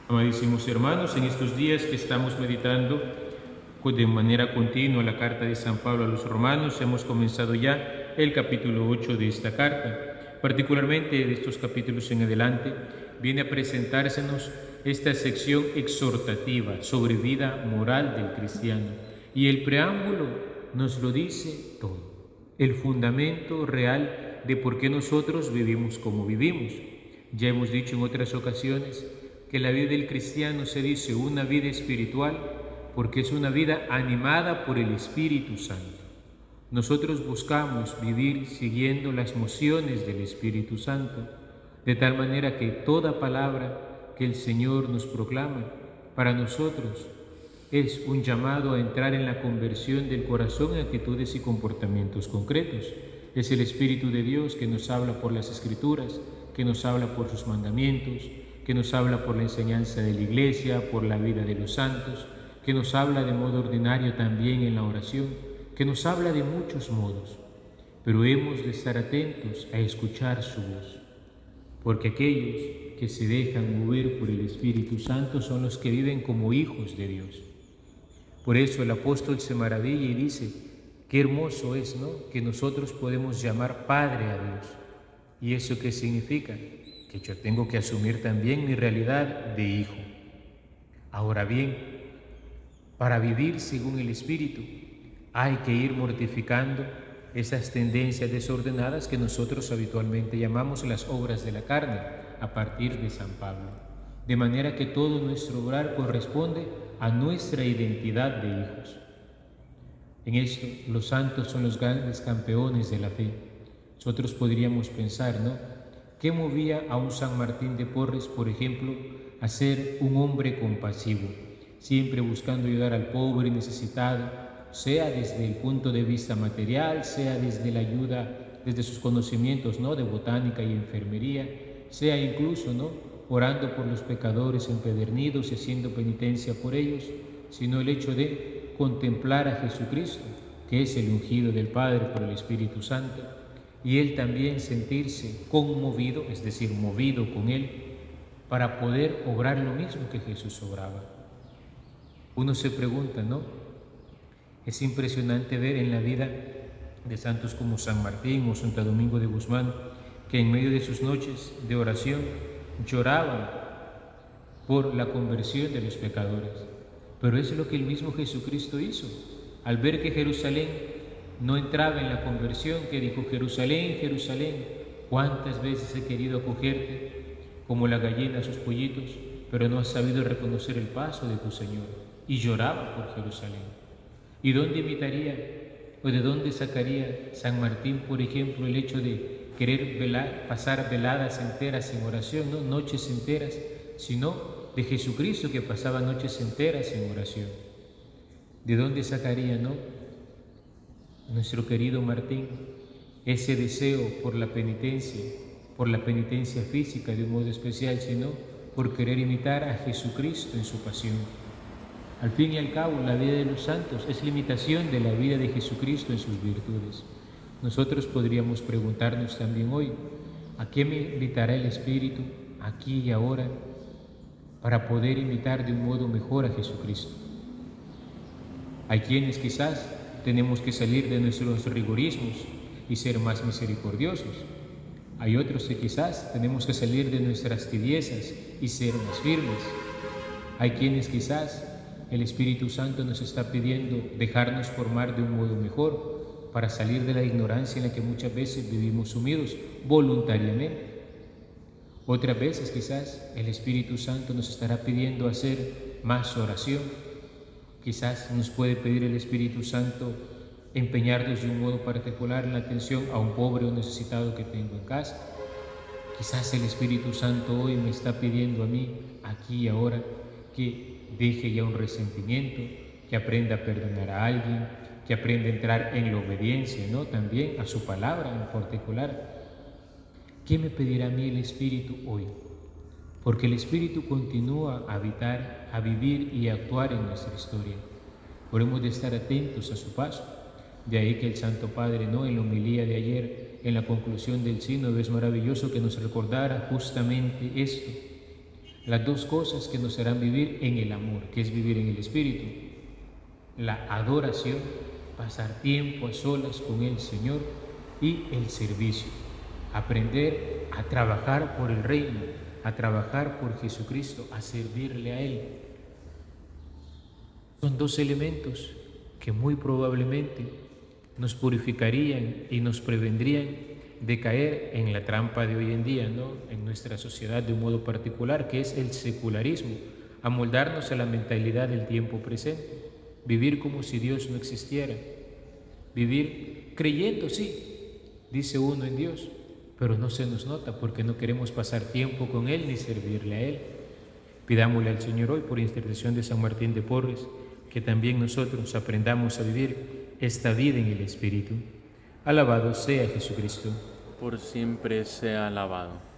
Amadísimos hermanos, en estos días que estamos meditando de manera continua la carta de San Pablo a los romanos, hemos comenzado ya el capítulo 8 de esta carta. Particularmente de estos capítulos en adelante, viene a presentársenos esta sección exhortativa sobre vida moral del cristiano. Y el preámbulo nos lo dice todo, el fundamento real de por qué nosotros vivimos como vivimos. Ya hemos dicho en otras ocasiones que la vida del cristiano se dice una vida espiritual porque es una vida animada por el Espíritu Santo. Nosotros buscamos vivir siguiendo las mociones del Espíritu Santo, de tal manera que toda palabra que el Señor nos proclama para nosotros es un llamado a entrar en la conversión del corazón en actitudes y comportamientos concretos. Es el Espíritu de Dios que nos habla por las Escrituras, que nos habla por sus mandamientos, que nos habla por la enseñanza de la Iglesia, por la vida de los santos, que nos habla de modo ordinario también en la oración, que nos habla de muchos modos. Pero hemos de estar atentos a escuchar su voz, porque aquellos que se dejan mover por el Espíritu Santo son los que viven como hijos de Dios. Por eso el apóstol se maravilla y dice, qué hermoso es, ¿no?, que nosotros podemos llamar Padre a Dios. ¿Y eso qué significa? Que yo tengo que asumir también mi realidad de hijo. Ahora bien, para vivir según el Espíritu hay que ir mortificando esas tendencias desordenadas que nosotros habitualmente llamamos las obras de la carne, a partir de San Pablo. De manera que todo nuestro obrar corresponde a nuestra identidad de hijos. En esto, los santos son los grandes campeones de la fe. Nosotros podríamos pensar, ¿no?, ¿qué movía a un San Martín de Porres, por ejemplo, a ser un hombre compasivo, siempre buscando ayudar al pobre y necesitado, sea desde el punto de vista material, sea desde la ayuda, desde sus conocimientos, ¿no?, de botánica y enfermería, sea incluso, ¿no?, orando por los pecadores empedernidos y haciendo penitencia por ellos, sino el hecho de contemplar a Jesucristo, que es el ungido del Padre por el Espíritu Santo, y él también sentirse conmovido, es decir, movido con él, para poder obrar lo mismo que Jesús obraba. Uno se pregunta, ¿no? Es impresionante ver en la vida de santos como San Martín o Santo Domingo de Guzmán, que en medio de sus noches de oración lloraban por la conversión de los pecadores. Pero eso es lo que el mismo Jesucristo hizo. Al ver que Jerusalén no entraba en la conversión, que dijo, Jerusalén, Jerusalén, ¿cuántas veces he querido acogerte como la gallina a sus pollitos, pero no has sabido reconocer el paso de tu Señor? Y lloraba por Jerusalén. ¿Y dónde imitaría o de dónde sacaría San Martín, por ejemplo, el hecho de querer pasar veladas enteras en oración, no noches enteras, sino de Jesucristo, que pasaba noches enteras en oración? ¿De dónde sacaría, no, nuestro querido Martín, ese deseo por la penitencia física de un modo especial, sino por querer imitar a Jesucristo en su pasión? Al fin y al cabo, la vida de los santos es la imitación de la vida de Jesucristo en sus virtudes. Nosotros podríamos preguntarnos también hoy, ¿a qué me invitará el Espíritu aquí y ahora para poder imitar de un modo mejor a Jesucristo? Hay quienes quizás tenemos que salir de nuestros rigorismos y ser más misericordiosos. Hay otros que quizás tenemos que salir de nuestras tibiezas y ser más firmes. Hay quienes quizás el Espíritu Santo nos está pidiendo dejarnos formar de un modo mejor para salir de la ignorancia en la que muchas veces vivimos sumidos voluntariamente. Otras veces quizás el Espíritu Santo nos estará pidiendo hacer más oración. Quizás nos puede pedir el Espíritu Santo empeñarnos de un modo particular en la atención a un pobre o necesitado que tengo en casa. Quizás el Espíritu Santo hoy me está pidiendo a mí, aquí y ahora, que deje ya un resentimiento, que aprenda a perdonar a alguien, que aprenda a entrar en la obediencia, ¿no?, también a su palabra en particular. ¿Qué me pedirá a mí el Espíritu hoy? Porque el Espíritu continúa a habitar, a vivir y a actuar en nuestra historia. Podemos de estar atentos a su paso. De ahí que el Santo Padre, ¿no?, en la homilía de ayer, en la conclusión del sínodo, es maravilloso que nos recordara justamente esto. Las dos cosas que nos harán vivir en el amor, que es vivir en el Espíritu. La adoración, pasar tiempo a solas con el Señor, y el servicio. Aprender a trabajar por el reino, a trabajar por Jesucristo, a servirle a Él. Son dos elementos que muy probablemente nos purificarían y nos prevendrían de caer en la trampa de hoy en día, ¿no? En nuestra sociedad de un modo particular, que es el secularismo, amoldarnos a la mentalidad del tiempo presente, vivir como si Dios no existiera, vivir creyendo, sí, dice uno en Dios, pero no se nos nota porque no queremos pasar tiempo con Él ni servirle a Él. Pidámosle al Señor hoy, por intercesión de San Martín de Porres, que también nosotros aprendamos a vivir esta vida en el Espíritu. Alabado sea Jesucristo. Por siempre sea alabado.